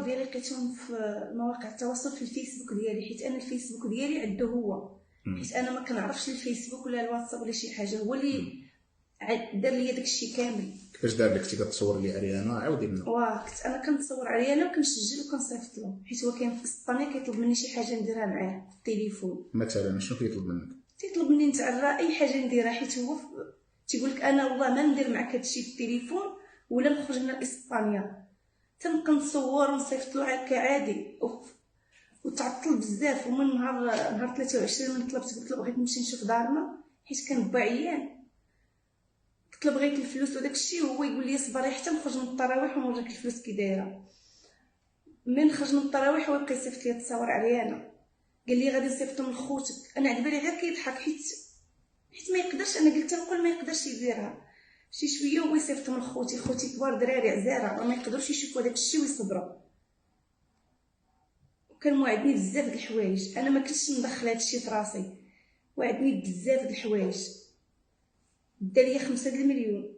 الصور ديالي لقيتهم في مواقع التواصل في الفيسبوك ديالي، حيت انا الفيسبوك ديالي عنده هو، حيت انا ما كنعرفش الفيسبوك ولا الواتساب ولا شي حاجه، هو اللي دار لي داكشي كامل. كيفاش دار لك؟ كنتي كتصور لي عريانه؟ عاودي لنا. كنت انا كنتصور عريانه وكنسجل وكنصيفط له، حيت هو كاين في اسبانيا كيطلب مني شي حاجه نديرها معاه في التليفون. مثلا شنو كيطلب منك؟ تيطلب مني نتعرى اي حاجه نديرها، حيت هو تيقول لك انا والله ما ندير معك هادشي في التليفون ولا نخرج من اسبانيا، تنبقى نصور ونصيفط له هكا عادي. وتعطل بزاف، ومن نهار 23 من طلبت قلت له بغيت نمشي نشوف دارنا حيت كان با عيان، قلت له بغيت الفلوس وداك الشيء، وهو يقول لي صبري حتى نخرج من التراويح ونوريك الفلوس كي دايره. من خرج من التراويح هو بقى يصيفط لي التصاور عريانه، قال لي غادي نصيفطهم لخوتك. انا على بالي غير كيضحك حيت ما يقدرش، انا قلت نقول ما يقدرش يديرها شي شويه، هو يصيفطهم لخوتي. خوتي كبار دراري عزاره ما يقدروش يشوفوا داك الشيء ويصبروا، وكان موعدني بزاف د الحوايج، انا ما كنتش ندخل هذا الشيء في راسي، وعدني بزاف د الحوايج، دا ليا 5 المليون.